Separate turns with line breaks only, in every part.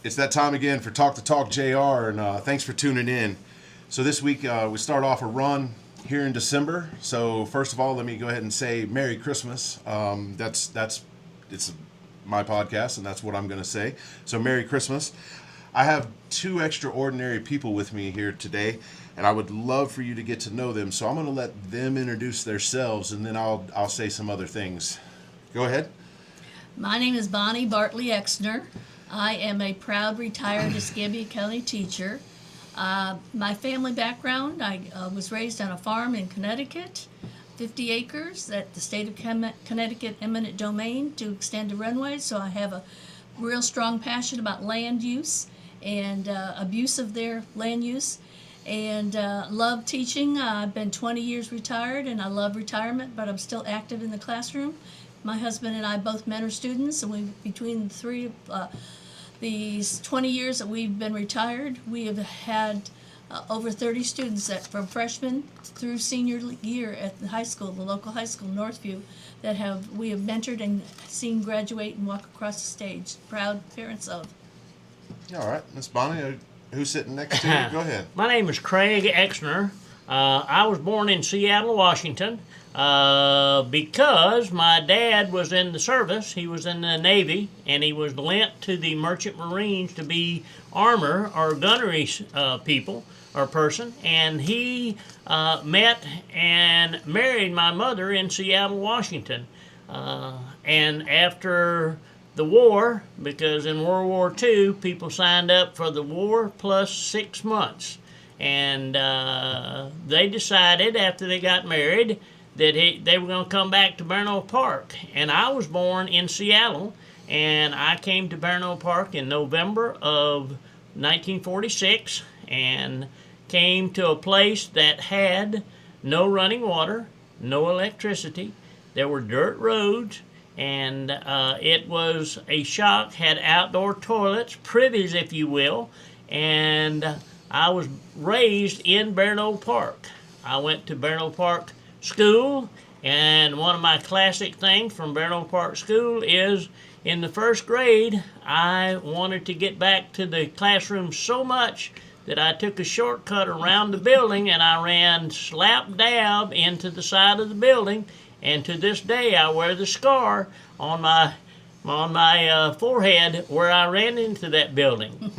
It's that time again for Talk the Talk JR, and thanks for tuning in. So this week we start off a run here in December. So first of all, let me go ahead and say Merry Christmas. It's my podcast, and that's what I'm going to say. So Merry Christmas. I have two extraordinary people with me here today, and I would love for you to get to know them. So I'm going to let them introduce themselves, and then I'll say some other things. Go ahead.
My name is Bonnie Bartley Exner. I am a proud retired Escambia County teacher. My family background, I was raised on a farm in Connecticut, 50 acres at the state of Connecticut eminent domain to extend the runway, so I have a real strong passion about land use and abuse of their land use, and love teaching. I've been 20 years retired, and I love retirement, but I'm still active in the classroom. My husband and I both mentor students, and between these 20 years that we've been retired, we have had over 30 students from freshman through senior year at the high school, the local high school, Northview, we have mentored and seen graduate and walk across the stage. Proud parents of.
All right, Miss Bonnie, who's sitting next to you? Go ahead.
My name is Craig Exner. I was born in Seattle, Washington. Because my dad was in the service, he was in the Navy, and he was lent to the Merchant Marines to be armor or gunnery people or person, and he met and married my mother in Seattle, Washington. And after the war, because in World War II, people signed up for the war plus 6 months, and they decided after they got married that they were going to come back to Bernal Park. And I was born in Seattle, and I came to Bernal Park in November of 1946 and came to a place that had no running water, no electricity. There were dirt roads, and it was a shock, had outdoor toilets, privies if you will, and I was raised in Bernal Park. I went to Bernal Park School, and one of my classic things from Bernal Park School is in the first grade I wanted to get back to the classroom so much that I took a shortcut around the building and I ran slap dab into the side of the building, and to this day I wear the scar on my forehead where I ran into that building.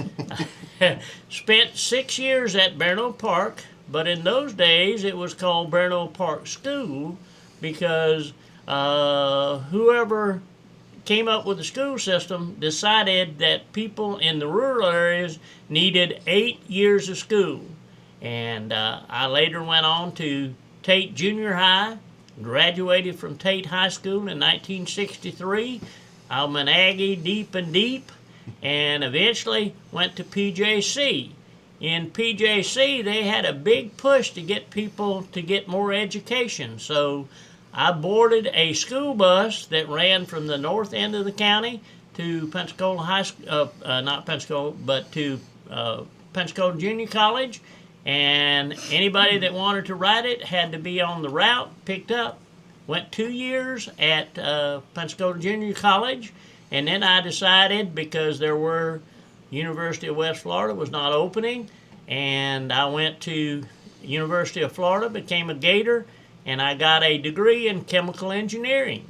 Spent 6 years at Bernal Park. But in those days, it was called Bernal Park School because whoever came up with the school system decided that people in the rural areas needed 8 years of school. And I later went on to Tate Junior High, graduated from Tate High School in 1963. I'm an Aggie deep and deep, and eventually went to PJC. In PJC, they had a big push to get people to get more education. So I boarded a school bus that ran from the north end of the county to Pensacola High School, not Pensacola, but to Pensacola Junior College. And anybody that wanted to ride it had to be on the route, picked up. Went 2 years at Pensacola Junior College. And then I decided, because there were University of West Florida was not opening, and I went to University of Florida, became a Gator, and I got a degree in chemical engineering.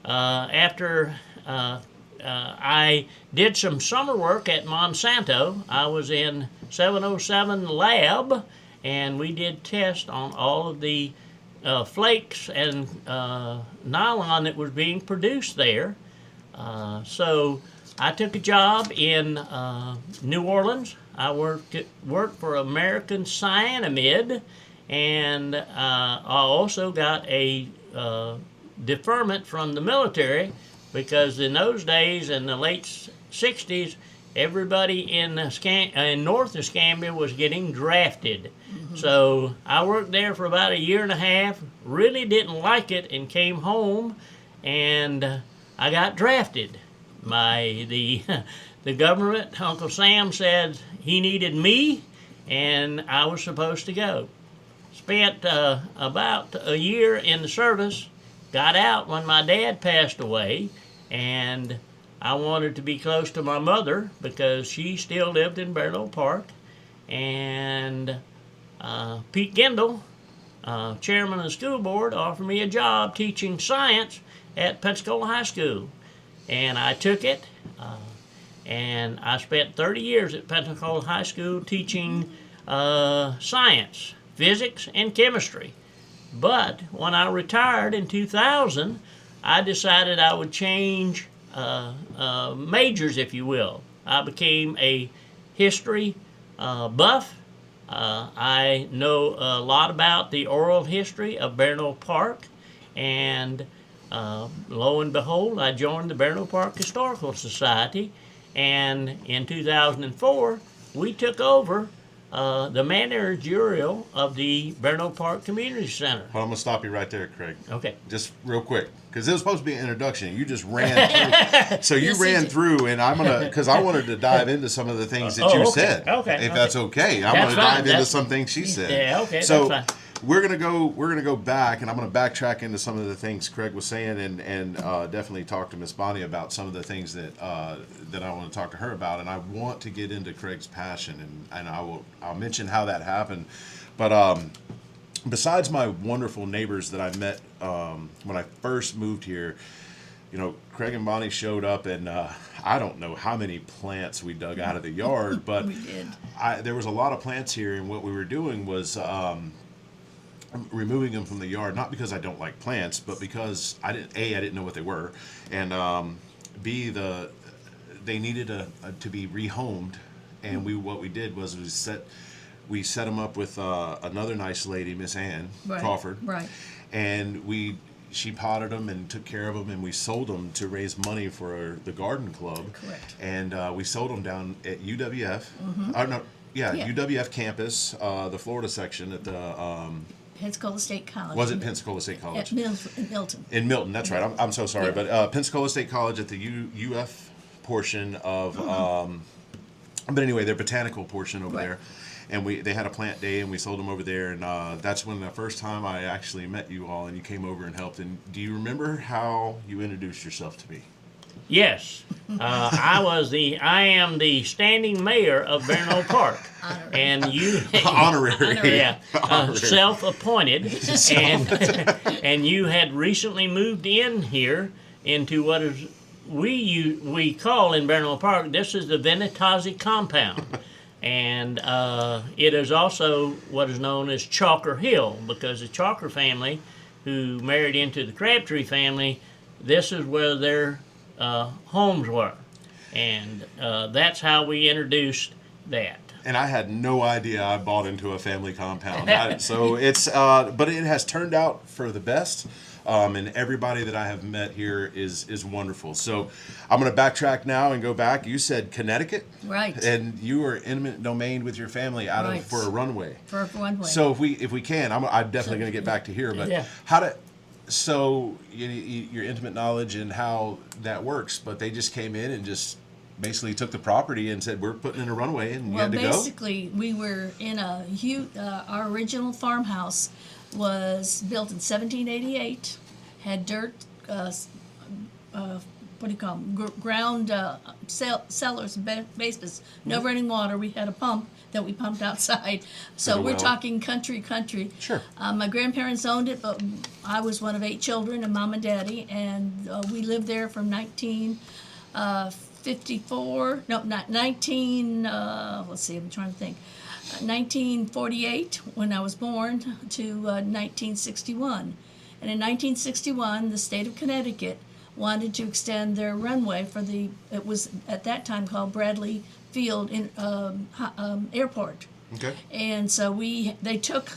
After I did some summer work at Monsanto, I was in 707 lab, and we did tests on all of the flakes and nylon that was being produced there. So I took a job in New Orleans. I worked for American Cyanamid, and I also got a deferment from the military because in those days, in the late 60s, everybody in North Escambia was getting drafted. Mm-hmm. So I worked there for about a year and a half, really didn't like it, and came home, and I got drafted. The government, Uncle Sam said he needed me, and I was supposed to go. Spent about a year in the service, got out when my dad passed away, and I wanted to be close to my mother because she still lived in Barlow Park. And Pete Gendel, chairman of the school board, offered me a job teaching science at Pensacola High School. And I took it, and I spent 30 years at Pensacola High School teaching science, physics, and chemistry. But when I retired in 2000, I decided I would change majors, if you will. I became a history buff. I know a lot about the oral history of Barlow Park, and lo and behold, I joined the Barlow Park Historical Society, and in 2004, we took over the managerial of the Barlow Park Community Center.
Well, I'm gonna stop you right there, Craig.
Okay.
Just real quick, because it was supposed to be an introduction. You just ran through. So you
Yes,
ran
you did.
through, and I'm gonna, because I wanted to dive into some of the things that
Oh,
you
okay.
said.
Okay,
If
okay.
that's okay, I'm
That's
gonna
fine.
dive into
That's-
some things she said.
Yeah, okay,
So
that's fine.
we're gonna go back, and I'm gonna backtrack into some of the things Craig was saying, and definitely talk to Miss Bonnie about some of the things that that I want to talk to her about, and I want to get into Craig's passion, and I'll mention how that happened, but besides my wonderful neighbors that I met when I first moved here, you know, Craig and Bonnie showed up, and I don't know how many plants we dug out of the yard, but
We did.
there was a lot of plants here, and what we were doing was removing them from the yard, not because I don't like plants, but because I didn't know what they were, and B, they needed to be rehomed, and what we did was we set them up with another nice lady, Miss Ann
Right.
Crawford,
Right.
and she potted them and took care of them, and we sold them to raise money for the garden club.
Correct.
And we sold them down at UWF.
Yeah.
UWF campus, the Florida section at the
Pensacola State College.
was it Pensacola State College?
At Milton.
In Milton, that's right. I'm so sorry,
Yeah.
but Pensacola State College at the UF portion of, but anyway, their botanical portion over
Right.
there, and they had a plant day, and we sold them over there, and that's when the first time I actually met you all, and you came over and helped. And do you remember how you introduced yourself to me?
Yes, I am the standing mayor of Barlow Park,
Honorary.
and you,
Honorary.
yeah, self-appointed, and you had recently moved in here into what is we call in Barlow Park. This is the Venetazi compound, and it is also what is known as Chalker Hill, because the Chalker family, who married into the Crabtree family, this is where their homes were, and that's how we introduced that.
And I had no idea I bought into a family compound. So it's, but it has turned out for the best. And everybody that I have met here is wonderful. So I'm going to backtrack now and go back. You said Connecticut,
Right.
and you were intimate domain with your family
Right.
for a runway.
For one way.
So if we can, I'm definitely going to get back to here. But
Yeah.
so your intimate knowledge and how that works. But they just came in and just basically took the property and said, we're putting in a runway, and you
Well,
had to go.
basically, we were in a our original farmhouse was built in 1788, had dirt, what do you call them, ground cellars, basements, no running water. We had a pump that we pumped outside. So
Oh,
we're
well.
talking country.
Sure.
My grandparents owned it, but I was one of 8 children, and Mom and Daddy, and we lived there from 1954, no, not 19, let's see, I'm trying to think, 1948, when I was born, to 1961. And in 1961, the state of Connecticut wanted to extend their runway for it was at that time called Bradley Field Airport.
Okay.
And so they took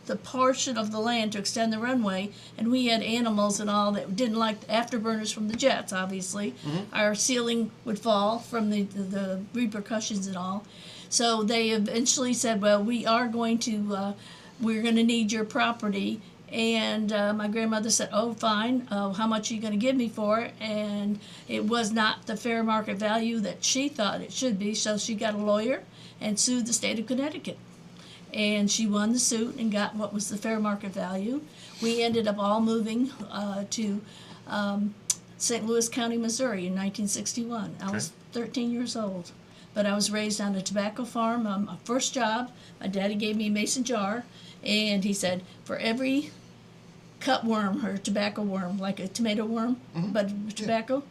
the portion of the land to extend the runway, and we had animals and all that didn't like the afterburners from the jets, obviously.
Mm-hmm.
Our ceiling would fall from the repercussions and all. So they eventually said, well, we're going to need your property. And my grandmother said, oh, fine, how much are you going to give me for it? And it was not the fair market value that she thought it should be, so she got a lawyer and sued the state of Connecticut. And she won the suit and got what was the fair market value. We ended up all moving to St. Louis County, Missouri in 1961. I was 13 years old. But I was raised on a tobacco farm. My first job, my daddy gave me a mason jar, and he said, for every cut worm or tobacco worm, like a tomato worm, but tobacco,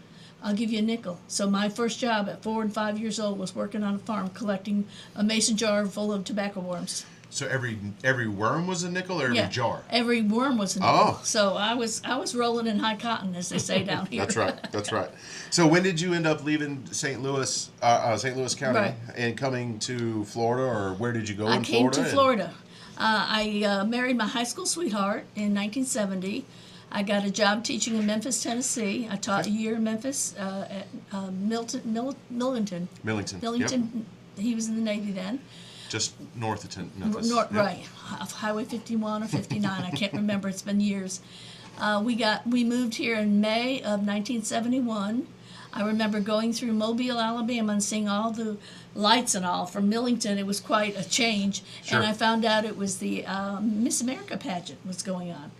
I'll give you a nickel. So my first job at 4 and 5 years old was working on a farm collecting a mason jar full of tobacco worms.
So every worm was a nickel, or every jar?
Every worm was a nickel.
Oh.
So I was rolling in high cotton, as they say down here.
That's right. That's right. So when did you end up leaving St. Louis County,
Right.
and coming to Florida, or where did you go
I
in
came
Florida?
to Florida. I married my high school sweetheart in 1970. I got a job teaching in Memphis, Tennessee. I taught a year in Memphis at Millington.
Millington. Yep.
He was in the Navy then.
Just north of Memphis.
North,
Yep.
right, Highway 51 or 59. I can't remember. It's been years. We moved here in May of 1971. I remember going through Mobile, Alabama, and seeing all the lights and all from Millington. It was quite a change,
Sure.
and I found out it was the Miss America pageant was going on.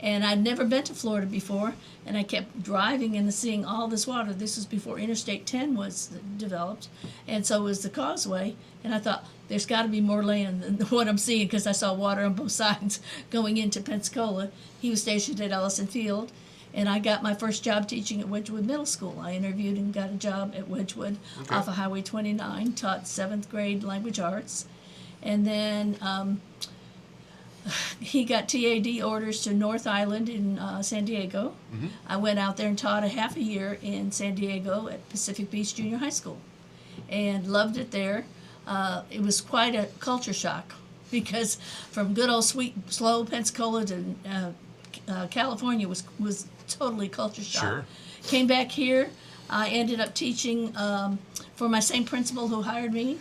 And I'd never been to Florida before, and I kept driving and seeing all this water. This was before Interstate 10 was developed, and so was the causeway. And I thought, there's got to be more land than what I'm seeing, because I saw water on both sides going into Pensacola. He was stationed at Ellison Field, and I got my first job teaching at Wedgwood Middle School. I interviewed and got a job at Wedgwood off of Highway 29, taught 7th grade language arts. And then he got TAD orders to North Island in San Diego. I went out there and taught a half a year in San Diego at Pacific Beach Junior High School, and loved it there. It was quite a culture shock, because from good old sweet, slow Pensacola to California was totally culture shock.
Sure.
Came back here. I ended up teaching for my same principal who hired me.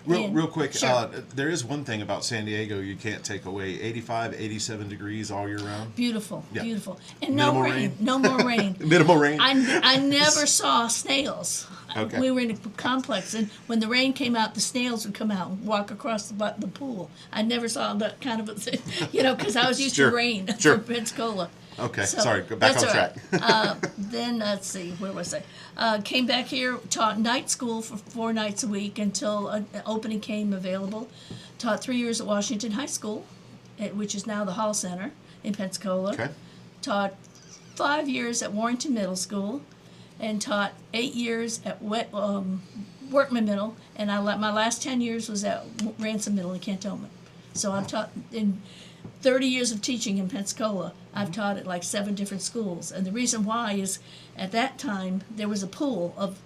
Real quick,
Sure.
there is one thing about San Diego you can't take away: 85, 87 degrees all year round.
Beautiful,
Yeah.
beautiful. And
Minimal
no rain.
rain.
No more rain.
Minimal rain.
I never saw snails.
Okay.
We were in a complex, and when the rain came out, the snails would come out and walk across the pool. I never saw that kind of a thing, because I was used
Sure.
to rain
Sure.
from Pensacola.
Okay,
So,
sorry, go back
that's
on
all
track.
right. Then, let's see, where was I? Came back here, taught night school for 4 nights a week until an opening came available. Taught 3 years at Washington High School, which is now the Hall Center in Pensacola.
Okay.
Taught 5 years at Warrington Middle School, and taught 8 years at Workman Middle, and my last 10 years was at Ransom Middle in Cantonment. So I've taught in 30 years of teaching in Pensacola. I've taught at like 7 different schools, and the reason why is at that time there was a pool of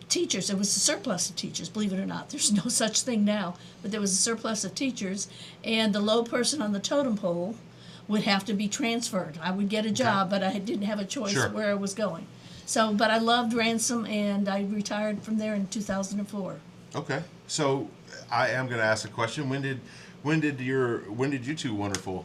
teachers. There was a surplus of teachers, believe it or not. There's no such thing now, but there was a surplus of teachers, and the low person on the totem pole would have to be transferred. I would get a job, but I didn't have a choice
Sure.
where I was going. So, but I loved Ransom, and I retired from there in 2004.
Okay, so I am going to ask a question. When did you two wonderful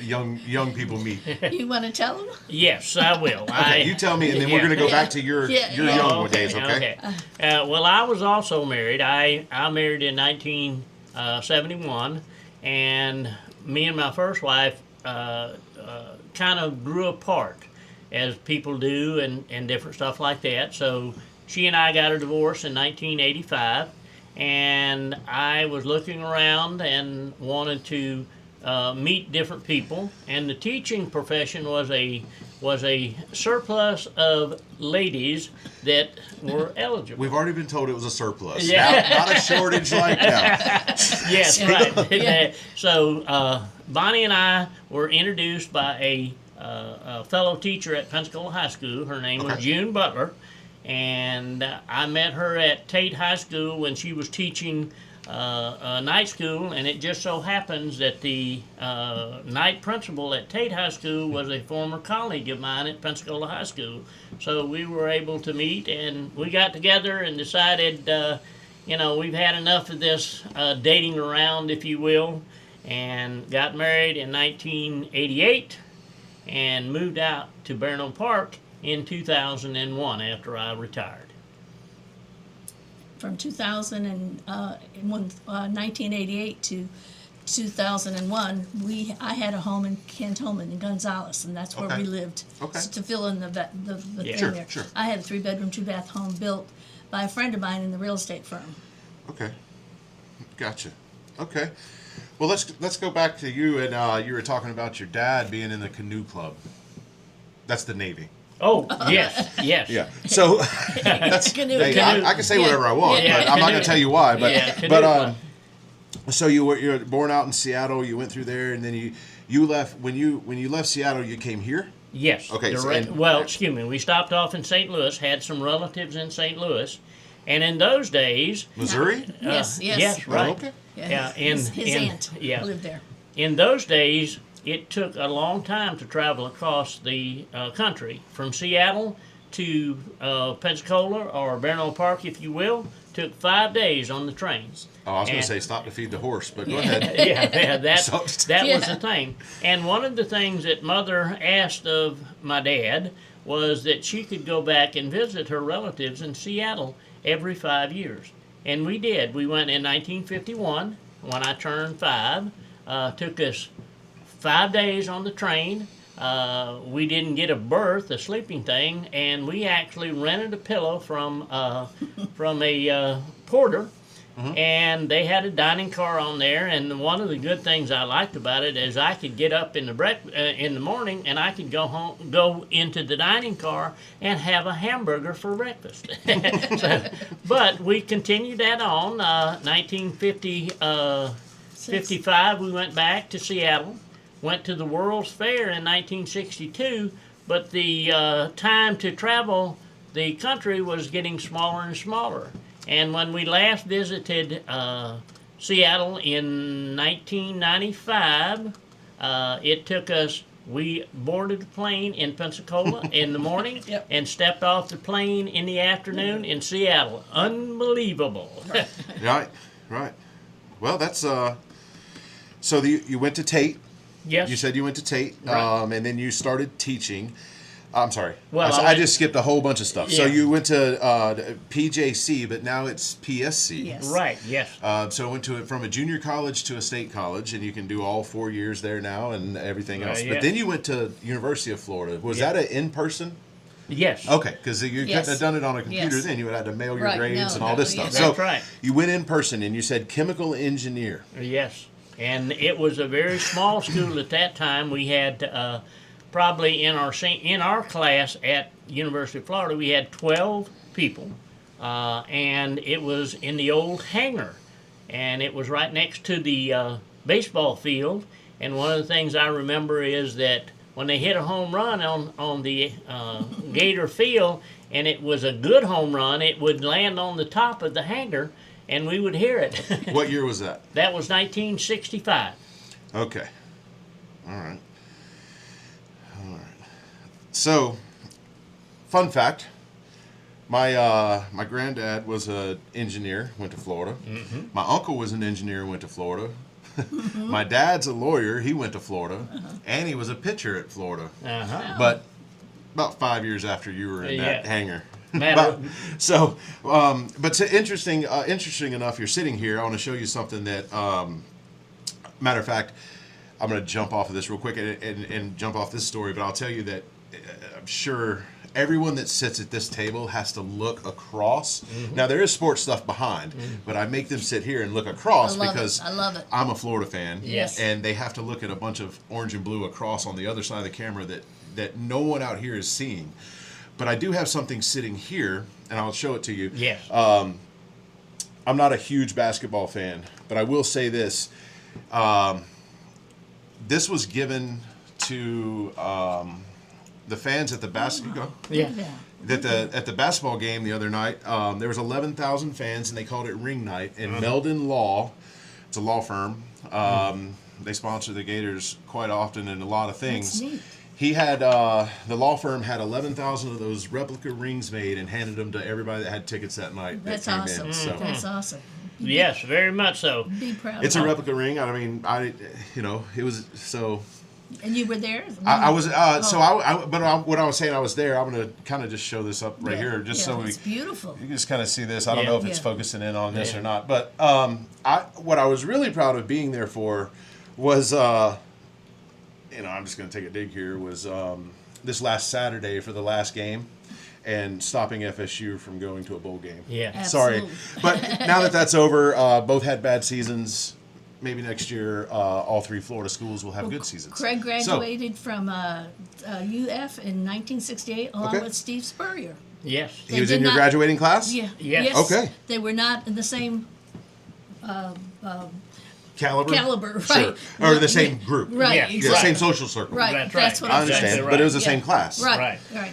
young people meet?
You want to tell them?
Yes, I will.
Okay, you tell me, and then we're going to go back to your
Yeah.
young days. Okay.
Well, I was also married. I married in 1971, and me and my first wife kind of grew apart, as people do, and different stuff like that. So she and I got a divorce in 1985, and I was looking around and wanted to meet different people. And the teaching profession was a surplus of ladies that were eligible.
We've already been told it was a surplus.
Yeah.
Not a shortage like now.
Yes, right. So Bonnie and I were introduced by a fellow teacher at Pensacola High School. Her name was
Okay.
June Butler, and I met her at Tate High School when she was teaching night school, and it just so happens that the night principal at Tate High School was a former colleague of mine at Pensacola High School. So we were able to meet, and we got together and decided, we've had enough of this dating around, if you will, and got married in 1988 and moved out to Barno Park in 2001 after I retired.
From 1988 to 2001, I had a home in Cantonment in Gonzales, and that's where
Okay.
we lived.
Okay.
To fill in the
Yeah.
thing
Sure,
there.
sure.
I had a 3-bedroom, 2-bath home built by a friend of mine in the real estate firm.
Okay, gotcha. Okay, well let's go back to you, and you were talking about your dad being in the canoe club. That's the Navy.
Oh, yes, yes.
Yeah. So that's
Canoe.
hey,
Canoe.
I can say whatever I want,
Yeah,
but I'm not
canoe.
going to tell you why. But
Yeah, canoe
but
club.
so you were born out in Seattle. You went through there, and then you left. When you left Seattle, you came here.
Yes.
Okay, so-
Well, excuse me. We stopped off in St. Louis, had some relatives in St. Louis, and in those days,
Missouri.
Yes, yes.
yes, right.
Oh, okay.
Yeah,
his aunt
yeah.
lived there.
In those days, it took a long time to travel across the country from Seattle to Pensacola or Barrow Park, if you will. Took 5 days on the trains.
Oh, I was going
And-
to say stop to feed the horse, but go ahead.
yeah, that
So-
that was
Yeah.
the thing. And one of the things that Mother asked of my dad was that she could go back and visit her relatives in Seattle every 5 years. And we did. We went in 1951 when I turned 5. Took us 5 days on the train. We didn't get a berth, a sleeping thing, and we actually rented a pillow from a porter. And they had a dining car on there, and one of the good things I liked about it is I could get up in the morning and I could go into the dining car and have a hamburger for breakfast. But we continued that on. 1955, we went back to Seattle, went to the World's Fair in 1962, but the time to travel the country was getting smaller and smaller. And when we last visited Seattle in 1995, it took us, we boarded a plane in Pensacola in the morning
Yep.
and stepped off the plane in the afternoon in Seattle. Unbelievable.
Right. Well, that's so you went to Tate.
Yes.
You said you went to Tate,
Right.
and then you started teaching. I'm sorry.
Well,
I
I went-
just skipped a whole bunch of stuff. So
Yeah.
you went to PJC, but now it's PSC.
Yes.
Right, yes.
So I went to it from a junior college to a state college, and you can do all 4 years there now and everything else.
yeah.
But then you went to University of Florida. Was
Yeah.
that an in-person?
Yes.
Okay, because you
Yes.
couldn't have done it on a computer
Yes.
then. You would have had to mail your
Right,
grades
no,
and all
no,
this
yeah.
stuff.
That's
So
right.
you went in person, and you said chemical engineer.
Yes, and it was a very small school at that time. We had probably in our class at University of Florida, we had 12 people, and it was in the old hangar, and it was right next to the baseball field. And one of the things I remember is that when they hit a home run on the Gator field, and it was a good home run, it would land on the top of the hangar, and we would hear it.
What year was that?
That was 1965.
Okay. All right. So, fun fact: my granddad was an engineer, went to Florida. My uncle was an engineer, went to Florida. My dad's a lawyer, he went to Florida, and he was a pitcher at Florida.
Uh-huh.
But about 5 years after you were in that
Yeah.
hangar.
Matter-
Interesting enough, you're sitting here. I want to show you something that, matter of fact, I'm going to jump off of this real quick and jump off this story, but I'll tell you that I'm sure everyone that sits at this table has to look across. Now, there is sports stuff behind, but I make them sit here and look across
I love it.
because
I love it.
I'm a Florida fan.
Yes.
And they have to look at a bunch of orange and blue across on the other side of the camera that no one out here is seeing. But I do have something sitting here, and I'll show it to you.
Yes.
I'm not a huge basketball fan, but I will say this. This was given to the fans at the basketball.
Yeah.
At the basketball game the other night, there was 11,000 fans, and they called it Ring Night. And Meldon Law, it's a law firm. They sponsor the Gators quite often in a lot of things.
That's neat.
He had the law firm had 11,000 of those replica rings made and handed them to everybody that had tickets that night.
That's
that came
awesome.
In. So
That's awesome.
Yes, very much so.
Be proud.
it's a
of it.
replica ring. I mean, it was so.
And you were there?
I was what I was saying, I was there. I'm going to kind of just show this up right here, just so
it's beautiful.
you can just kind of see this. I don't know if it's
Yeah.
focusing in on this or not, but what I was really proud of being there for was, I'm just going to take a dig here, was this last Saturday for the last game and stopping FSU from going to a bowl game.
Yeah.
Sorry.
Absolutely.
But now that that's over, both had bad seasons. Maybe next year, all three Florida schools will have good seasons.
Craig graduated from UF in 1968 along
Okay.
with Steve Spurrier.
Yes.
He was
They
in
did
your
not-
graduating class?
Yeah.
Yes.
Yes.
Okay.
They were not in the same
Caliber?
right?
Sure. Or the same group.
Right,
Yeah,
Yeah,
exactly.
same social circle.
Right,
That's
that's
right.
what
I
I'm saying.
understand,
Exactly
but it was the
right.
same
Yeah.
class.
Right,
Right.
right.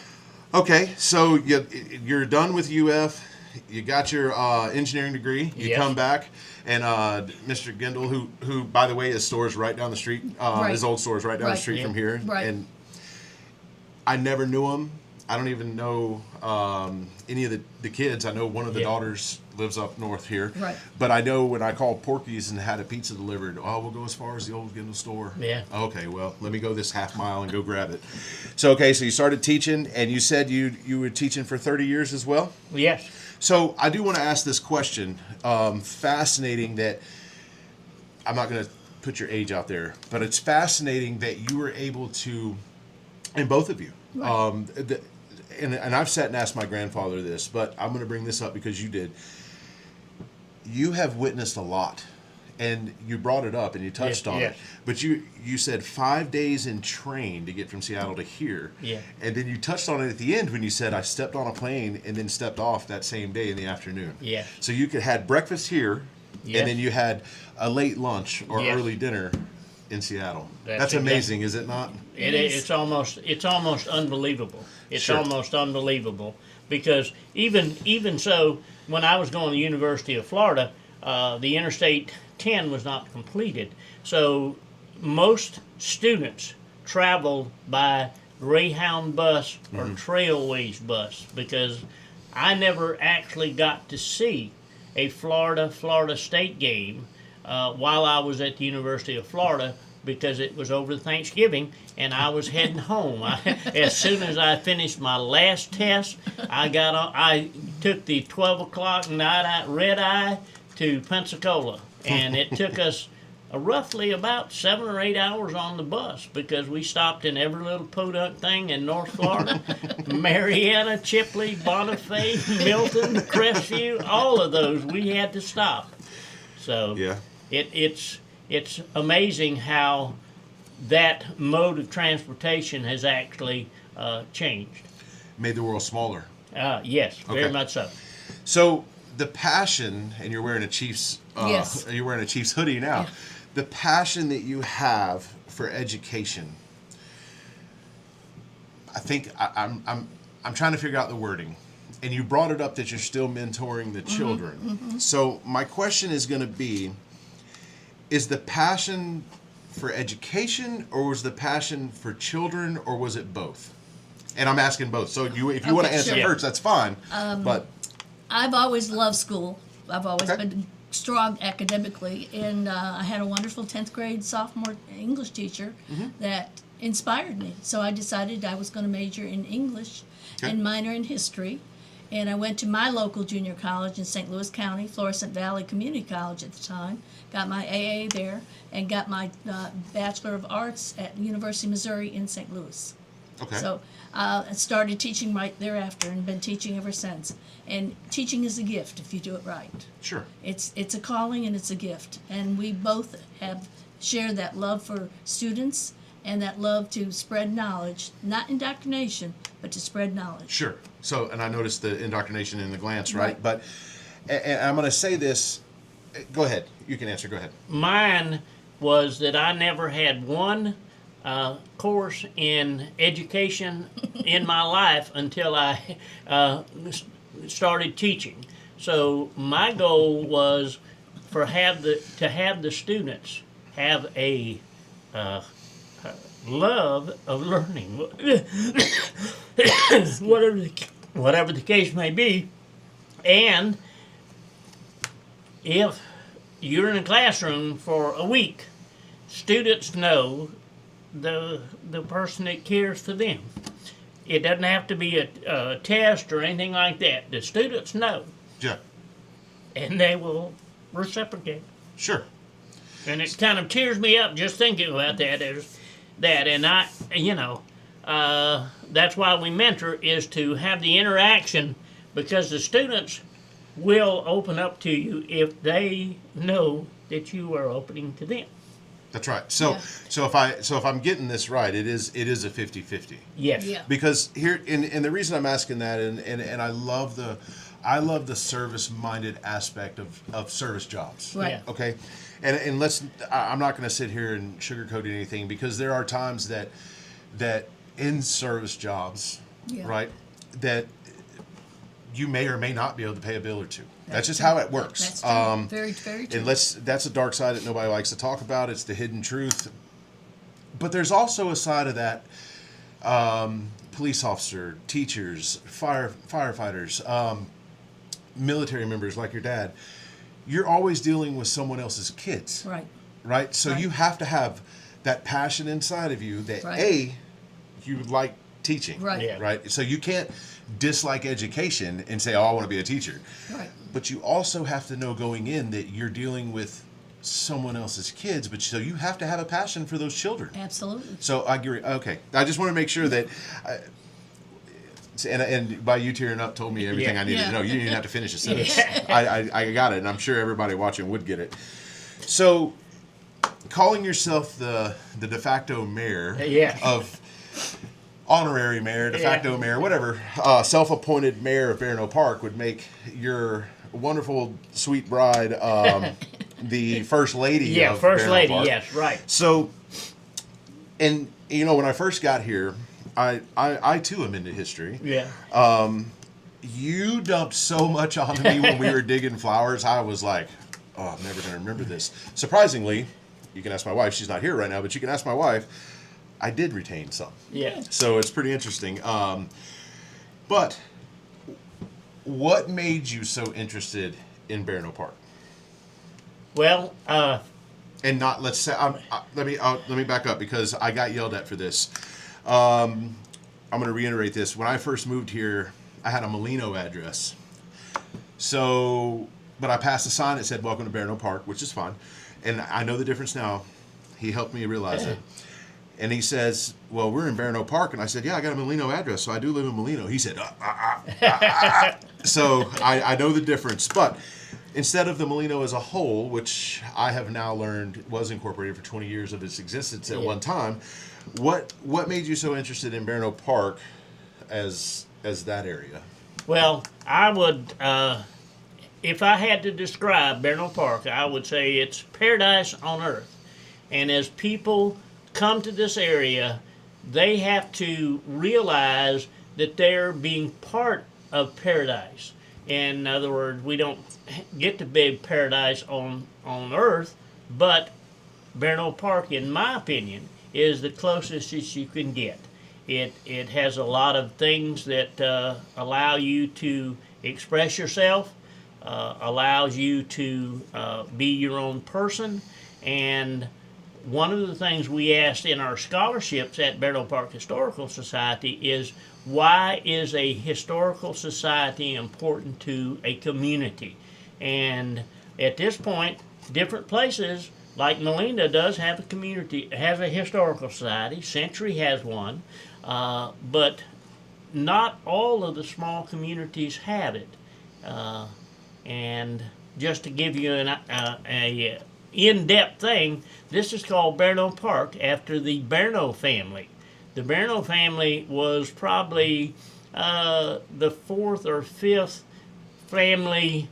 Okay, so you're done with UF. You got your engineering degree. You
Yes.
come back, and Mr. Gendel, who by the way, his store is right down the street.
Right.
His old store is right down the
Right.
street
Yeah.
from here.
Right.
And I never knew him. I don't even know any of the kids. I know one of the
Yeah.
daughters lives up north here.
Right.
But I know when I called Porky's and had a pizza delivered, we'll go as far as the old Gendel store.
Yeah.
Okay, well, let me go this half mile and go grab it. So you started teaching, and you said you were teaching for 30 years as well?
Yes.
So I do want to ask this question. Fascinating that I'm not going to put your age out there, but it's fascinating that you were able to, and both of you,
Right.
and I've sat and asked my grandfather this, but I'm going to bring this up because you did. You have witnessed a lot, and you brought it up and you touched on
yes.
it. But you said 5 days in train to get from Seattle to here.
Yeah.
And then you touched on it at the end when you said, I stepped on a plane and then stepped off that same day in the afternoon.
Yes.
So you had breakfast here,
Yes.
and then you had a late lunch or
Yes.
early dinner in Seattle.
That's
That's
exactly-
amazing, is it not?
It's almost unbelievable. It's
Sure.
almost unbelievable because even so, when I was going to the University of Florida, the Interstate 10 was not completed. So most students traveled by Greyhound bus or Trailways bus because I never actually got to see a Florida State game while I was at the University of Florida because it was over Thanksgiving and I was heading home. As soon as I finished my last test, I took the 12 o'clock night red eye to Pensacola, and it took us roughly about 7 or 8 hours on the bus because we stopped in every little podunk thing in North Florida. Marietta, Chipley, Bonifay, Milton, Crestview, all of those we had to stop. So
Yeah.
it's amazing how that mode of transportation has actually changed.
Made the world smaller.
Yes, very
Okay.
much so.
So the passion, and you're wearing a Chiefs.
Yes.
You're wearing a Chiefs hoodie now.
Yeah.
The passion that you have for education. I think I'm trying to figure out the wording, and you brought it up that you're still mentoring the children. So my question is going to be: is the passion for education, or was the passion for children, or was it both? And I'm asking both. So if you want to
Okay,
answer
sure.
first, that's fine. But
I've always loved school. I've always
Okay.
been strong academically, and I had a wonderful 10th grade sophomore English teacher that inspired me. So I decided I was going to major in English
Okay.
and minor in history. And I went to my local junior college in St. Louis County, Florissant Valley Community College at the time, got my AA there, and got my Bachelor of Arts at University of Missouri in St. Louis.
okay.
So I started teaching right thereafter and been teaching ever since. And teaching is a gift if you do it right.
Sure.
It's a calling and it's a gift. And we both have shared that love for students and that love to spread knowledge, not indoctrination, but to spread knowledge.
Sure. So, and I noticed the indoctrination in the glance, right?
Right.
But, and I'm going to say this. Go ahead. You can answer. Go ahead.
Mine was that I never had one course in education in my life until I started teaching. So my goal was to have the students have a love of learning, whatever the case may be, and if you're in a classroom for a week, students know the person that cares for them. It doesn't have to be a test or anything like that. The students know,
Yeah.
and they will reciprocate.
Sure.
And it kind of tears me up just thinking about that. And I, that's why we mentor, is to have the interaction, because the students will open up to you if they know that you are opening to them.
That's right. So
Yeah.
so if I'm getting this right, it is a 50-50.
Yes.
Yeah.
Because here, and the reason I'm asking that, and I love the service-minded aspect of service jobs.
Right.
Yeah.
Okay, and I'm not going to sit here and sugarcoat anything, because there are times that in service jobs,
Yeah.
right, that you may or may not be able to pay a bill or two. That's just how it works.
That's true. Very, very true.
And that's a dark side that nobody likes to talk about. It's the hidden truth. But there's also a side of that. Police officer, teachers, firefighters, military members like your dad. You're always dealing with someone else's kids,
Right.
right? So
Right.
you have to have that passion inside of you that
Right.
you like teaching,
Right.
Yeah.
right? So you can't dislike education and say, "Oh, I want to be a teacher."
Right.
But you also have to know going in that you're dealing with someone else's kids, but so you have to have a passion for those children.
Absolutely.
So I agree. Okay, I just want to make sure that, and by you tearing up told me everything
Yeah.
I needed
Yeah.
to know. You didn't even have to finish a sentence. I got it, and I'm sure everybody watching would get it. So, calling yourself the de facto mayor
Yeah.
of honorary mayor, de facto
Yeah.
mayor, whatever, self-appointed mayor of Barano Park would make your wonderful sweet bride the first lady.
Yeah,
of
first
Barano
lady.
Park.
Yes, right.
So, and when I first got here, I too am into history.
Yeah.
You dumped so much onto me when we were digging flowers. I was like, oh, I'm never going to remember this. Surprisingly, you can ask my wife. She's not here right now, but you can ask my wife. I did retain some.
Yeah.
So it's pretty interesting. But what made you so interested in Barano Park?
Well,
And not, let's say, let me back up, because I got yelled at for this. I'm going to reiterate this. When I first moved here, I had a Molino address. So, but I passed a sign that said "Welcome to Barano Park," which is fine, and I know the difference now. He helped me realize it. And he says, "Well, we're in Barano Park," and I said, "Yeah, I got a Molino address, so I do live in Molino." He said, So I know the difference, but instead of the Molino as a whole, which I have now learned was incorporated for 20 years of its existence at one time, what made you so interested in Barano Park as that area?
well, I would, if I had to describe Barano Park, I would say it's paradise on earth. And as people come to this area, they have to realize that they're being part of paradise. In other words, we don't get to be paradise on earth, but Barano Park, in my opinion, is the closest that you can get. It has a lot of things that allow you to express yourself, allows you to be your own person, and one of the things we asked in our scholarships at Barano Park Historical Society is, why is a historical society important to a community? And at this point, different places, like Melinda does have a community, has a historical society. Century has one, but not all of the small communities have it. And just to give you a in-depth thing, this is called Barano Park after the Barano family. The Barano family was probably the fourth or fifth family,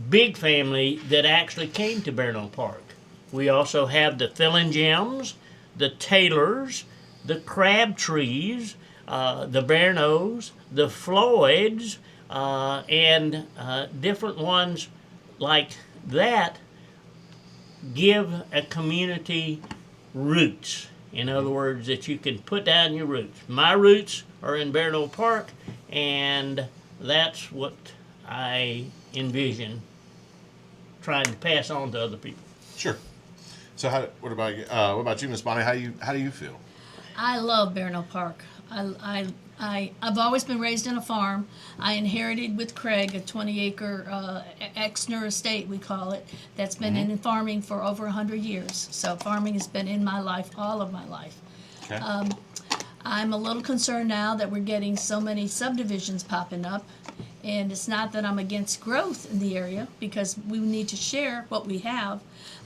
big family, that actually came to Barano Park. We also have the Fillinghams, the Taylors, the Crabtrees, the Barnos, the Floyds, and different ones like that give a community roots. In other words, that you can put down your roots. My roots are in Barano Park, and that's what I envision trying to pass on to other people.
Sure. So what about you, Miss Bonnie? How do you feel?
I love Barno Park. I've always been raised in a farm. I inherited with Craig a 20-acre Exner estate, we call it, that's been in farming for over 100 years. So farming has been in my life all of my life.
Okay.
I'm a little concerned now that we're getting so many subdivisions popping up. And it's not that I'm against growth in the area, because we need to share what we have.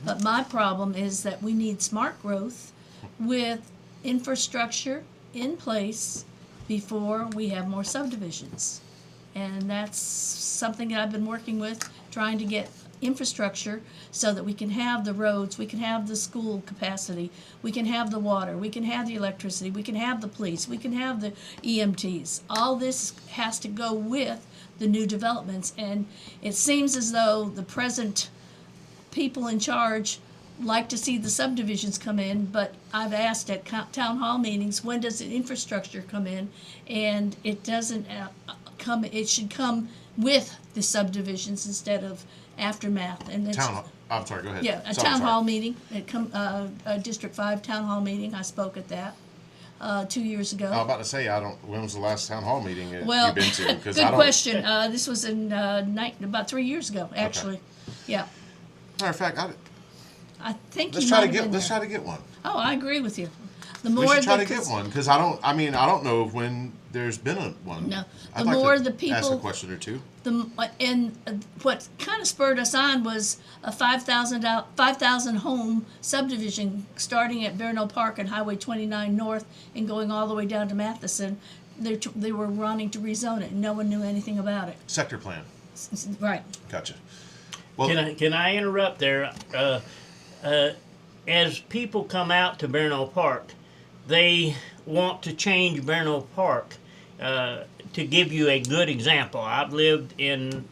But my problem is that we need smart growth with infrastructure in place before we have more subdivisions. And that's something that I've been working with, trying to get infrastructure so that we can have the roads, we can have the school capacity, we can have the water, we can have the electricity, we can have the police, we can have the EMTs. All this has to go with the new developments, and it seems as though the present people in charge like to see the subdivisions come in, but I've asked at town hall meetings, when does the infrastructure come in? And it doesn't come, it should come with the subdivisions instead of aftermath. And it's,
I'm sorry, go ahead.
yeah, a town hall meeting, a District 5 town hall meeting, I spoke at that 2 years ago.
I was about to say, when was the last town hall meeting you've
Well,
been to? 'Cause
good question. This was in about 3 years ago, actually. Yeah.
Matter of fact,
I think
let's
you
try
might
to
have been
let's
there.
try to get one.
Oh, I agree with you. The
We
more
should try
the
to get one, because I don't know of when there's been one.
No.
I'd
The
like
more
to
the
ask a
people-
question or two.
what kind of spurred us on was a 5,000 home subdivision starting at Barno Park and Highway 29 North and going all the way down to Matheson. They were wanting to rezone it, and no one knew anything about it.
Sector plan.
Right.
Gotcha. Well,
Can I interrupt there? As people come out to Barno Park, they want to change Barno Park. To give you a good example, I've lived in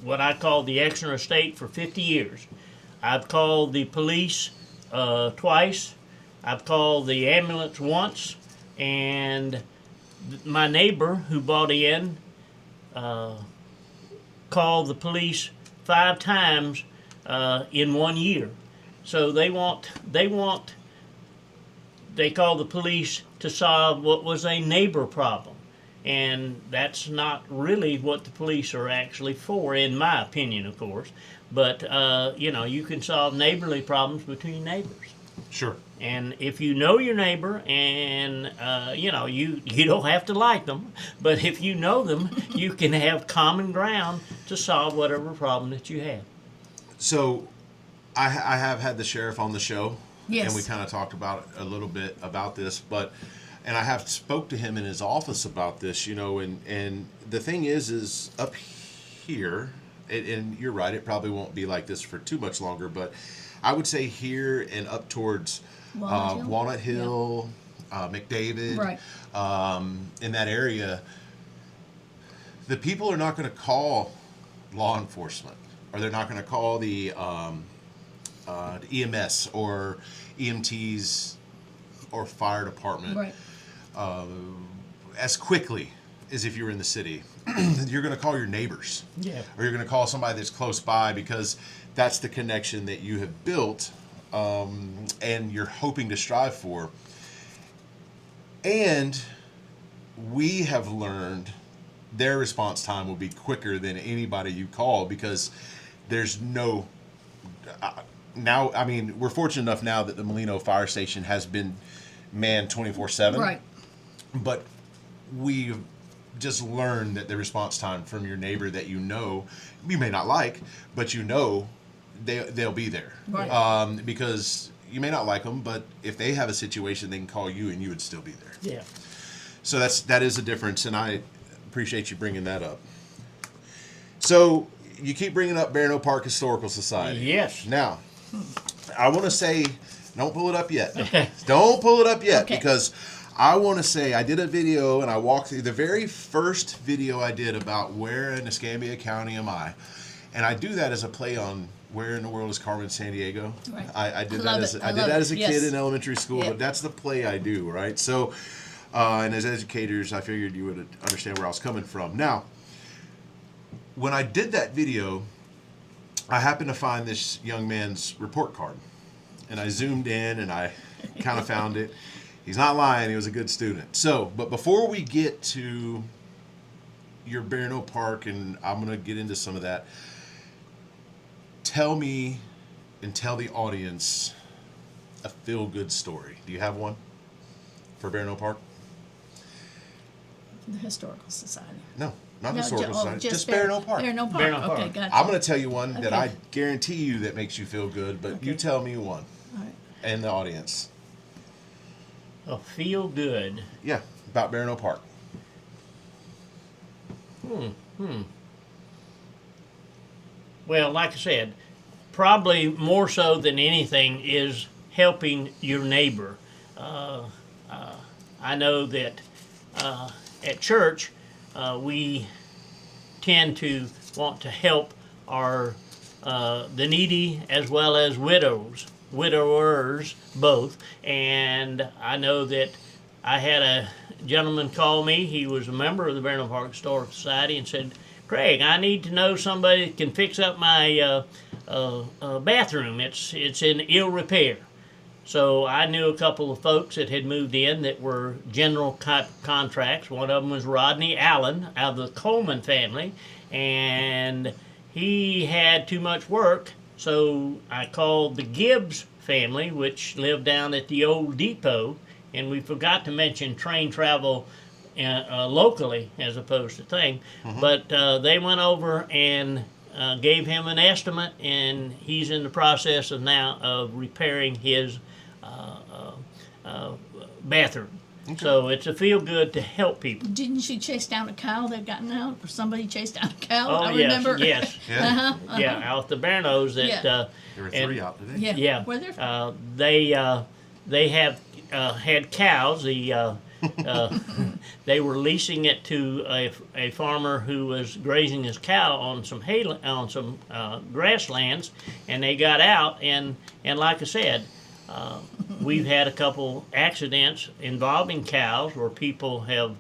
what I call the Exner estate for 50 years. I've called the police twice. I've called the ambulance once, and my neighbor who bought in called the police 5 times in 1 year. So they call the police to solve what was a neighbor problem. And that's not really what the police are actually for, in my opinion, of course. But, you can solve neighborly problems between neighbors.
sure.
And if you know your neighbor and, you don't have to like them, but if you know them, you can have common ground to solve whatever problem that you have.
So, I have had the sheriff on the show,
Yes.
and we kind of talked about a little bit about this, and I have spoke to him in his office about this, and the thing is up here, and you're right, it probably won't be like this for too much longer, but I would say here and up towards Walnut Hill, McDavid,
Right.
In that area, the people are not going to call law enforcement, or they're not going to call the EMS or EMTs or fire department
Right.
As quickly as if you're in the city. You're going to call your neighbors,
Yeah.
or you're going to call somebody that's close by, because that's the connection that you have built, and you're hoping to strive for. And we have learned their response time will be quicker than anybody you call, because there's no now, I mean, we're fortunate enough now that the Molino Fire Station has been manned 24/7.
Right.
But we've just learned that the response time from your neighbor that you may not like, but they'll be there.
Right.
Because you may not like them, but if they have a situation, they can call you and you would still be there.
Yeah.
So that is a difference, and I appreciate you bringing that up. So you keep bringing up Barno Park Historical Society.
Yes.
Now, I want to say, don't pull it up yet. Don't pull it up yet,
Okay.
because I want to say I did a video, and I walked through the very first video I did about where in Escambia County am I, and I do that as a play on where in the world is Carmen Sandiego.
Right.
I did
I
that
love
as a
it.
kid
Yes.
in elementary school,
Yeah.
but that's the play I do, right? So, and as educators, I figured you would understand where I was coming from. Now, when I did that video, I happened to find this young man's report card, and I zoomed in and I kind of found it, He's not lying. He was a good student. So, but before we get to your Barano Park, and I'm going to get into some of that, tell me and tell the audience a feel-good story. Do you have one for Barano Park?
The Historical Society.
No, not
No,
Historical
ju- oh,
Society. Just
Bar-
Barano Park.
Barano Park.
Barano
Okay,
Park.
gotcha.
I'm going to tell you one that
Okay.
I guarantee you that makes you feel good, but you
Okay.
tell me one
All right.
and the audience.
A feel good.
Yeah, about Barano Park.
Well, like I said, probably more so than anything is helping your neighbor. I know that at church we tend to want to help our the needy as well as widowers both. And I know that I had a gentleman call me. He was a member of the Barano Park Historical Society and said, "Craig, I need to know somebody that can fix up my bathroom. It's in ill repair." So I knew a couple of folks that had moved in that were general contracts. One of them was Rodney Allen out of the Coleman family, and he had too much work. So I called the Gibbs family, which lived down at the old depot, and we forgot to mention train travel locally as opposed to thing. But they went over and gave him an estimate, and he's in the process of now of repairing his bathroom. So it's a feel good to help people.
Didn't you chase down a cow that gotten out, or somebody chased down a cow?
Oh
I
yes,
remember.
yes,
Yeah,
yeah. Out the Barnos that
Yeah.
there were
and-
three out today.
Yeah.
yeah,
Where they're from.
they have had cows. They were leasing it to a farmer who was grazing his cow on some grasslands, and they got out and like I said, we've had a couple accidents involving cows where people have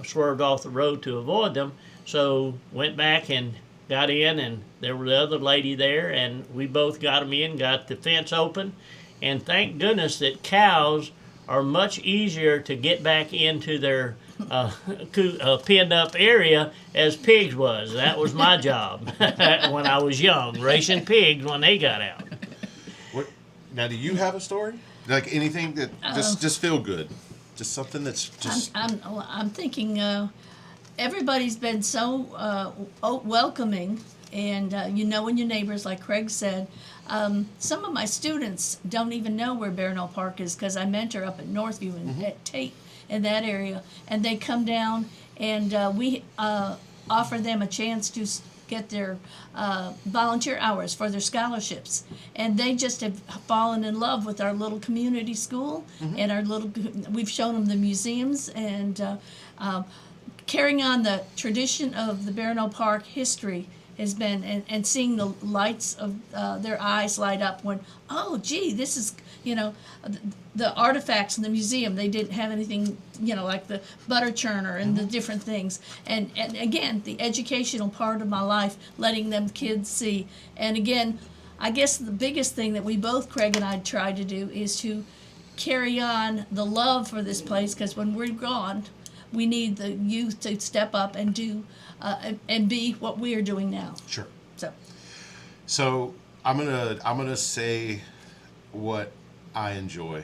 swerved off the road to avoid them. So went back and got in, and there was the other lady there, and we both got them in, got the fence open, and thank goodness that cows are much easier to get back into their penned up area as pigs was. That was my job when I was young, racing pigs when they got out.
What, now, do you have a story? Like anything that just feel good? Just something that's just...
I'm thinking everybody's been so welcoming, and you know, when your neighbors, like Craig said. Some of my students don't even know where Barano Park is because I mentor up at Northview and at Tate in that area, and they come down and we offer them a chance to get their volunteer hours for their scholarships, and they just have fallen in love with our little community school and our little. We've shown them the museums and carrying on the tradition of the Barano Park history has been, and seeing the lights of their eyes light up when, oh gee, this is, you know, the artifacts in the museum. They didn't have anything, you know, like the butter churner and the different things, and again, the educational part of my life, letting them kids see. And again, I guess the biggest thing that we both, Craig and I, try to do is to carry on the love for this place, because when we're gone, we need the youth to step up and do and be what we are doing now.
Sure.
So
I'm gonna say what I enjoy.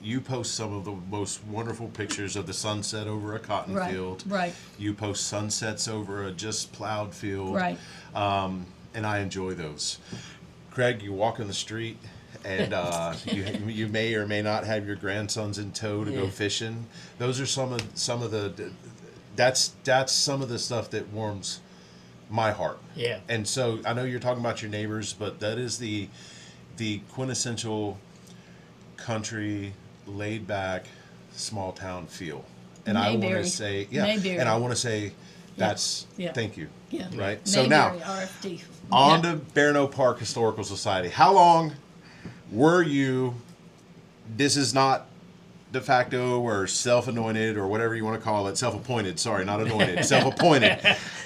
You post some of the most wonderful pictures of the sunset over a cotton
right,
field.
right,
You post sunsets over a just plowed field.
right.
And I enjoy those. Craig, you walk in the street, and you may or may not have your grandsons in tow to go fishing. Those are some of the that's some of the stuff that warms my heart.
Yeah.
And so I know you're talking about your neighbors, but that is the quintessential country, laid back, small town feel. And I want to
Mayberry.
say,
Mayberry.
and I want to say that's
Yeah.
thank you.
Yeah.
Right. So now
Mayberry, RFD.
on
Yeah.
to Barano Park Historical Society. How long were you? This is not de facto or self-anointed or whatever you want to call it. Self-appointed. Sorry, not anointed. Self-appointed.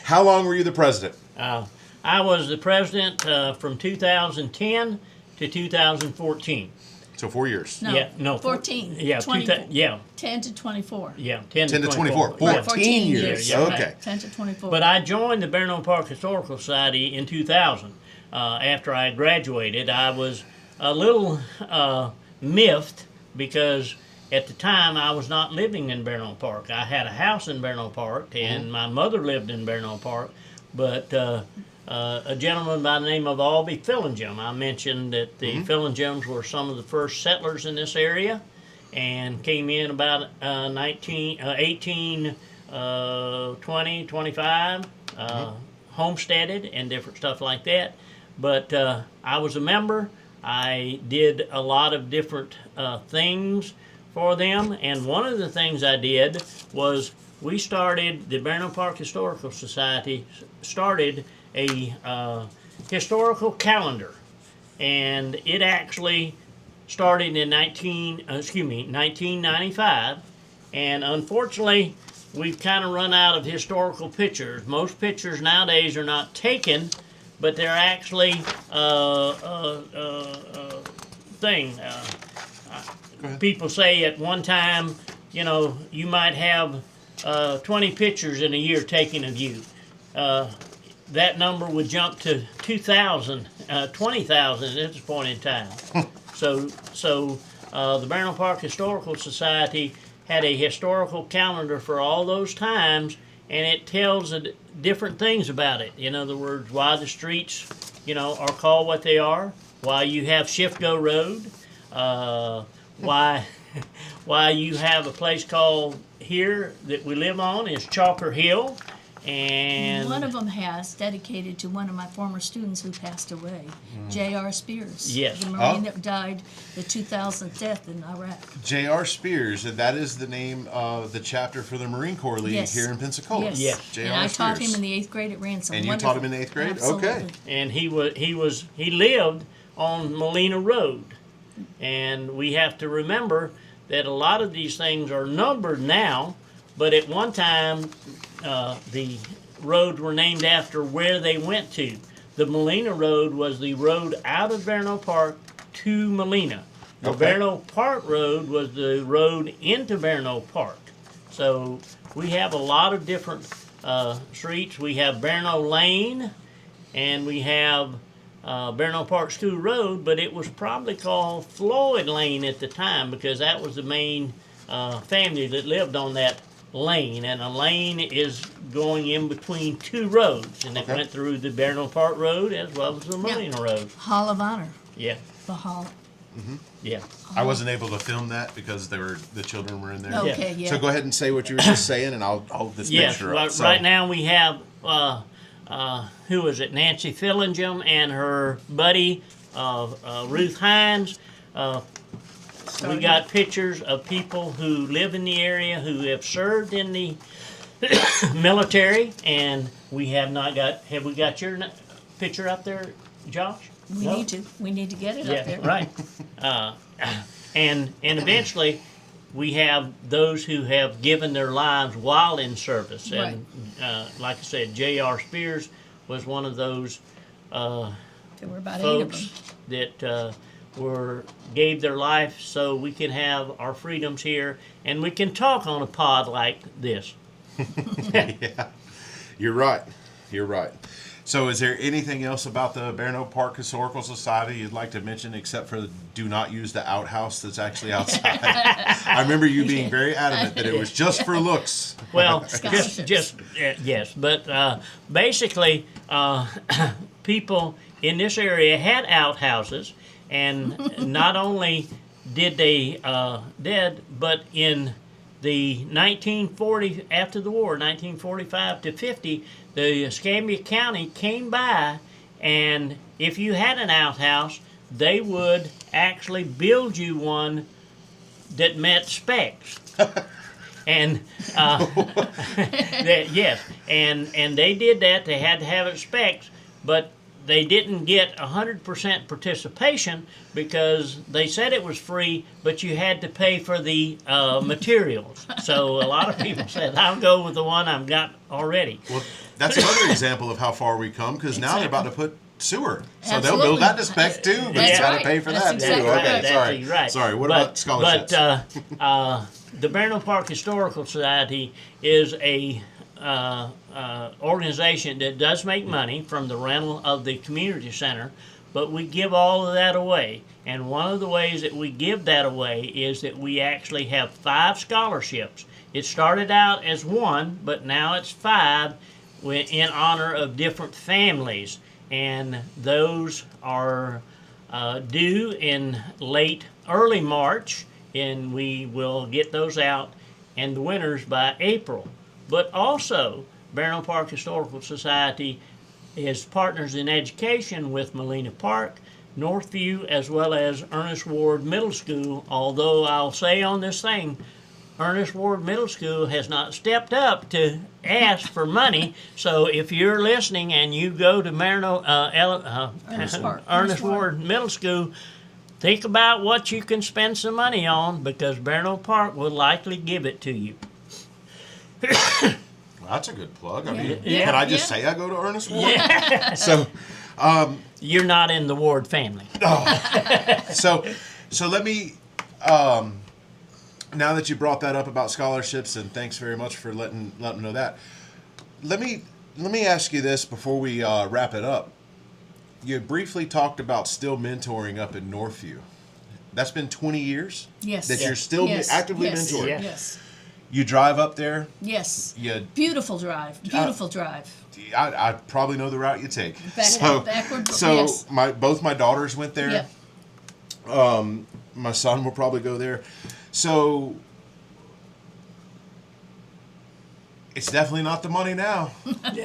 How long were you the president?
I was the president from 2010 to 2014.
So 4 years.
No,
Yeah, no,
14.
Yeah,
24.
yeah,
10 to 24.
yeah, 10,
10 to 24.
Right,
14 years.
Yeah, right.
Okay.
10 to 24.
But I joined the Barron Park Historical Society in 2000. After I graduated, I was a little miffed because at the time I was not living in Barron Park. I had a house in Barron Park, and my mother lived in Barron Park, but a gentleman by the name of Albie Fillingham. I mentioned that the Fillinghams were some of the first settlers in this area and came in about 18, 20, 25, homesteaded and different stuff like that. But I was a member. I did a lot of different things for them, and one of the things I did was we started, the Barron Park Historical Society started a historical calendar, and it actually started in 1995, and unfortunately we've kind of run out of historical pictures. Most pictures nowadays are not taken, but they're actually people say at one time, you know, you might have 20 pictures in a year taken of you. That number would jump to 2,000, 20,000 at this point in time. So the Barron Park Historical Society had a historical calendar for all those times, and it tells different things about it. In other words, why the streets, you know, are called what they are, why you have Shift-Go Road, why you have a place called here that we live on is Chalker Hill, and
one of them has dedicated to one of my former students who passed away, J.R. Spears.
Yes.
The Marine that died the 2000th death in Iraq.
J.R. Spears, and that is the name of the chapter for the Marine Corps League
Yes.
here in Pensacola.
Yes.
Yes.
J.R.
And I
Spears.
taught him in the 8th grade at Ransom.
And you taught him in the 8th grade?
Absolutely.
Okay.
and he lived on Molina Road, and we have to remember that a lot of these things are numbered now, but at one time the roads were named after where they went to. The Molina Road was the road out of Barron Park to Molina. The
Okay.
Barron Park Road was the road into Barron Park. So we have a lot of different streets. We have Barron Lane, and we have Barron Park School Road, but it was probably called Floyd Lane at the time because that was the main family that lived on that lane, and a lane is going in between two roads, and it
Okay.
went through the Barron Park Road as well as the Molina Road.
Hall of Honor.
Yeah,
The Hall.
yeah.
I wasn't able to film that because the children were in there.
Okay, yeah.
So go ahead and say what you were just saying, and I'll hold this
Yes,
picture
right,
up. So,
right now we have, who is it, Nancy Fillingham and her buddy, Ruth Hines. We got pictures of people who live in the area who have served in the military, and we have not got, have we got your picture up there, Josh?
We
No?
need to. We need to get it up there.
Yeah, right. And eventually, we have those who have given their lives while in service. And like I said, J.R. Spears was one of those
There were about 8 of them.
folks that gave their life so we can have our freedoms here and we can talk on a pod like this.
yeah, you're right. You're right. So is there anything else about the Barron Park Historical Society you'd like to mention except for the do not use the outhouse that's actually outside? I remember you being very adamant that it was just for looks.
Well,
Scholarships.
yes, but basically, people in this area had outhouses, and not only did they but in the 1940, after the war, 1945 to 50, the Escambia County came by, and if you had an outhouse, they would actually build you one that met specs. And yes, and they did that. They had to have it specs, but they didn't get 100% participation because they said it was free, but you had to pay for the materials. So a lot of people said, "I'll go with the one I've got already."
Well, that's another example of how far we come because now they're about to put sewer. So they'll build that to spec too, but
That's
you got to
right.
pay for
That's
that
exactly
too.
right.
Okay,
That's
sorry.
exactly right.
Sorry. What about scholarships?
But the Barrow Park Historical Society is a organization that does make money from the rental of the community center, but we give all of that away. And one of the ways that we give that away is that we actually have 5 scholarships. It started out as 1, but now it's 5 in honor of different families. And those are due in early March, and we will get those out, and the winners by April. But also, Barrow Park Historical Society is partners in education with Molina Park, Northview, as well as Ernest Ward Middle School, although I'll say on this thing, Ernest Ward Middle School has not stepped up to ask for money. So if you're listening and you go to Ernest Ward Middle School, think about what you can spend some money on, because Barrow Park will likely give it to you.
Well, that's a good plug. I mean,
Yeah.
can I just say I go to Ernest Ward?
Yeah.
So,
You're not in the Ward family.
so let me. Now that you brought that up about scholarships, and thanks very much for letting know that. Let me ask you this before we wrap it up. You briefly talked about still mentoring up in Northview. That's been 20 years.
Yes.
That you're still actively mentoring.
Yeah.
Yes.
You drive up there.
Yes.
You,
Beautiful drive. Beautiful drive.
I probably know the route you take.
Backward.
So
Yes.
both my daughters went there.
Yep.
My son will probably go there. So it's definitely not the money now.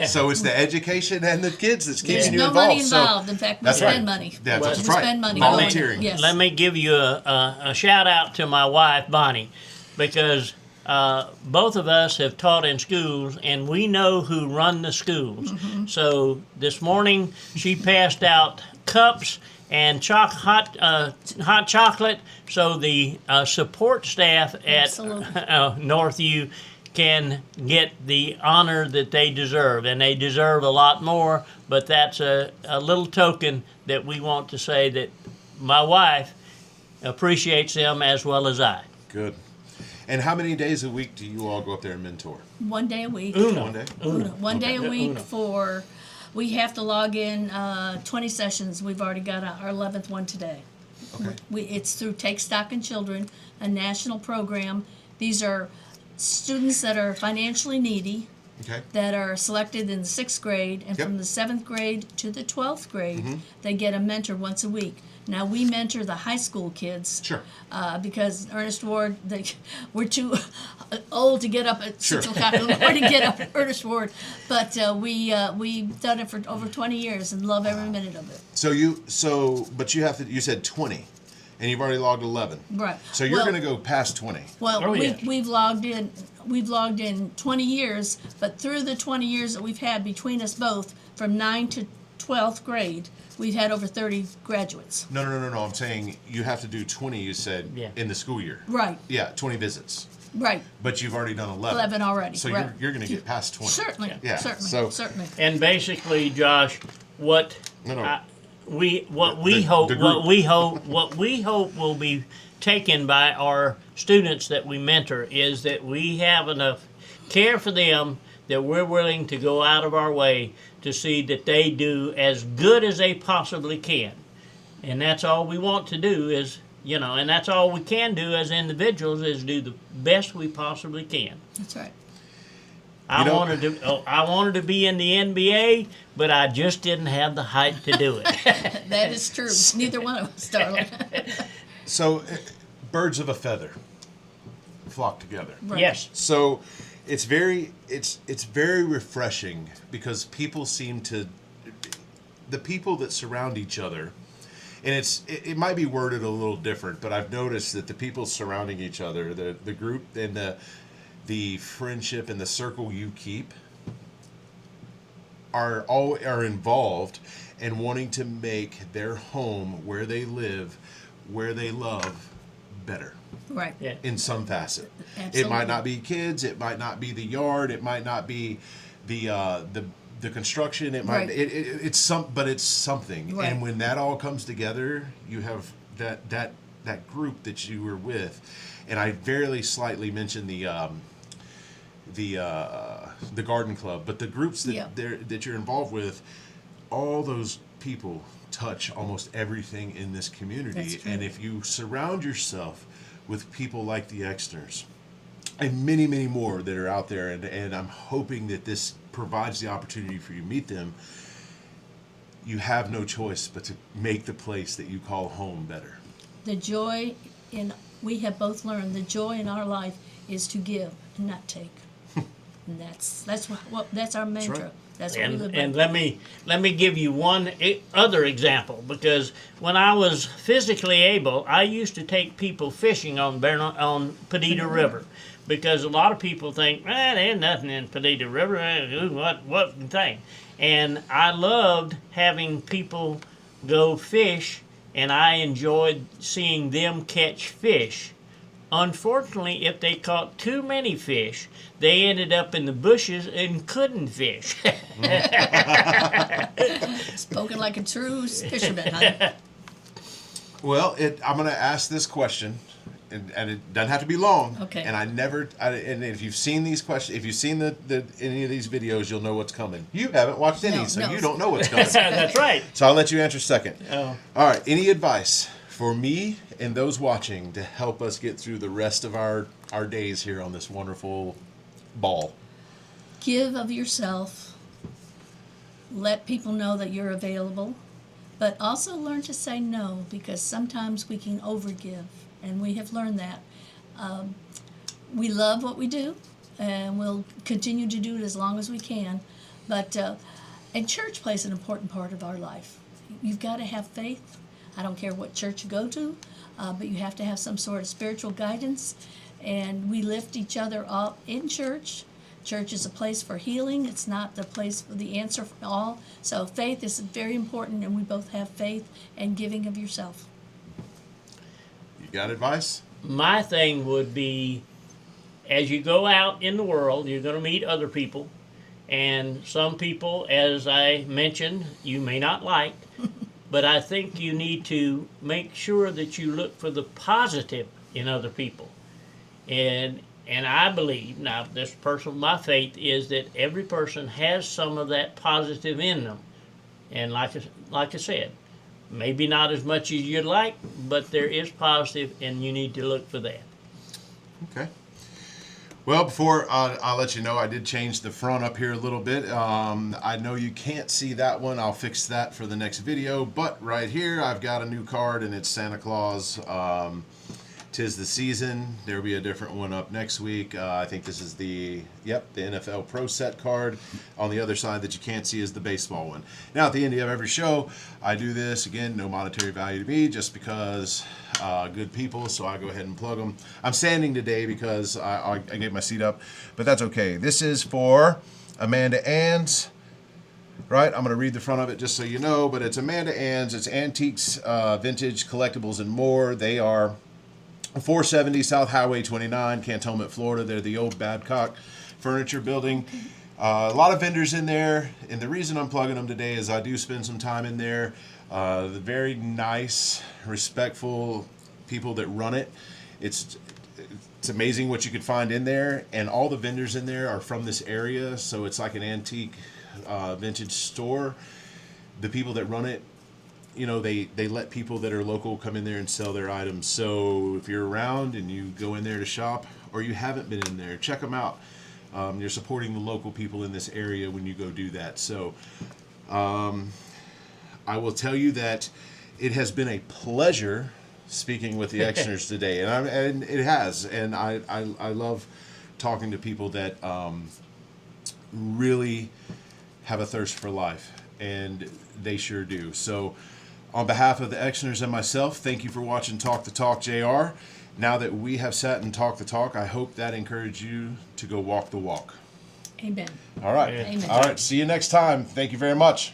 So it's the education and the kids that's keeping
There's
you
no
involved.
money involved. In fact, we
That's
spend
right.
money.
Yeah, that's
We
right.
spend money.
Volunteering.
Yes.
Let me give you a shout out to my wife, Bonnie, because both of us have taught in schools, and we know who run the schools. So this morning she passed out cups and hot chocolate, so the support staff at
Absolutely.
Northview can get the honor that they deserve, and they deserve a lot more. But that's a little token that we want to say that my wife appreciates them as well as I.
Good. And how many days a week do you all go up there and mentor?
One day a week.
One day?
One day a
Okay.
week
Uno.
for. We have to log in 20 sessions. We've already got our 11th one today.
Okay.
It's through Take Stock in Children, a national program. These are students that are financially needy,
Okay.
that are selected in the 6th grade, and
Yep.
from the 7th grade to the 12th grade,
Mm-hmm.
they get a mentor once a week. Now, we mentor the high school kids.
Sure.
Because Ernest Ward, we're too old to get up at
Sure.
6 o'clock in the morning to get up at Ernest Ward. But we've done it for over 20 years and love every minute of it.
But you have to. You said 20, and you've already logged 11.
Right.
So you're
Well-
going to go past 20.
Well,
Oh, yeah.
we've logged in 20 years, but through the 20 years that we've had between us both, from 9 to 12th grade, we've had over 30 graduates.
No. I'm saying you have to do 20. You said
Yeah.
in the school year.
Right,
Yeah, 20 visits.
right.
But you've already done 11.
11 already,
So
right.
you're going to get past 20.
Certainly,
Yeah,
certainly,
so-
certainly.
And basically, Josh, what
No.
we
The
hope
group.
what we hope will be taken by our students that we mentor is that we have enough care for them that we're willing to go out of our way to see that they do as good as they possibly can. And that's all we want to do is, and that's all we can do as individuals is do the best we possibly can.
That's right.
I wanted to be in the NBA, but I just didn't have the height to do it.
That is true. Neither one of us, darling.
So, birds of a feather flock together.
Right.
Yes.
So, it's very refreshing because people seem to, the people that surround each other, and it might be worded a little different, but I've noticed that the people surrounding each other, the group and the friendship and the circle you keep are involved in wanting to make their home where they live, where they love, better
Right.
Yeah.
in some facet. It
Absolutely.
might not be kids, it might not be the yard, it might not be the the construction. It might
Right.
it's something.
Right.
And when that all comes together, you have that group that you were with. And I very slightly mentioned the garden club, but the groups that you're involved with, all those people touch almost everything in this community.
That's true.
And if you surround yourself with people like the Exners and many, many more that are out there, and I'm hoping that this provides the opportunity for you to meet them, you have no choice but to make the place that you call home better.
The joy we have both learned, the joy in our life is to give and not take. And that's our mantra.
right.
That's what we live by.
And let me give you one other example, because when I was physically able, I used to take people fishing on Perdita River, because a lot of people think, there's nothing in Perdita River. What thing? And I loved having people go fish, and I enjoyed seeing them catch fish. Unfortunately, if they caught too many fish, they ended up in the bushes and couldn't fish.
Spoken like a true fisherman, huh?
Well, I'm going to ask this question, and it doesn't have to be long.
Okay.
And and if you've seen these questions, if you've seen any of these videos, you'll know what's coming. You haven't watched any, so you don't know what's coming.
That's right.
So I'll let you answer second.
Oh.
All right. Any advice for me and those watching to help us get through the rest of our days here on this wonderful ball?
Give of yourself. Let people know that you're available. But also learn to say no, because sometimes we can overgive. And we have learned that. We love what we do, and we'll continue to do it as long as we can. But and church plays an important part of our life. You've got to have faith. I don't care what church you go to, but you have to have some sort of spiritual guidance. And we lift each other up in church. Church is a place for healing. It's not the place for the answer for all. So faith is very important, and we both have faith and giving of yourself.
You got advice?
My thing would be, as you go out in the world, you're going to meet other people. And some people, as I mentioned, you may not like. But I think you need to make sure that you look for the positive in other people. And I believe, now this personal, my faith is that every person has some of that positive in them. And like I said, maybe not as much as you'd like, but there is positive, and you need to look for that.
Okay. Well, before I'll let you know, I did change the front up here a little bit. I know you can't see that one. I'll fix that for the next video. But right here, I've got a new card, and it's Santa Claus. 'Tis the season. There'll be a different one up next week. I think this is the NFL Pro Set card. On the other side that you can't see is the baseball one. Now, at the end of every show, I do this. Again, no monetary value to me, just because good people, so I go ahead and plug them. I'm standing today because I get my seat up, but that's okay. This is for Amanda Ann's. Right, I'm going to read the front of it just so you know, but it's Amanda Ann's. It's antiques, vintage, collectibles, and more. They are 470 South Highway 29, Cantonment, Florida. They're the old Babcock Furniture Building. A lot of vendors in there, and the reason I'm plugging them today is I do spend some time in there. The very nice, respectful people that run it. It's amazing what you could find in there, and all the vendors in there are from this area, so it's like an antique vintage store. The people that run it, they let people that are local come in there and sell their items. So if you're around and you go in there to shop, or you haven't been in there, check them out. You're supporting the local people in this area when you go do that. So I will tell you that it has been a pleasure speaking with the Exners today, and it has. And I love talking to people that really have a thirst for life, and they sure do. So on behalf of the Exners and myself, thank you for watching Talk the Talk JR. Now that we have sat and talked the talk, I hope that encouraged you to go walk the walk.
Amen.
All right.
Amen.
All right. See you next time. Thank you very much.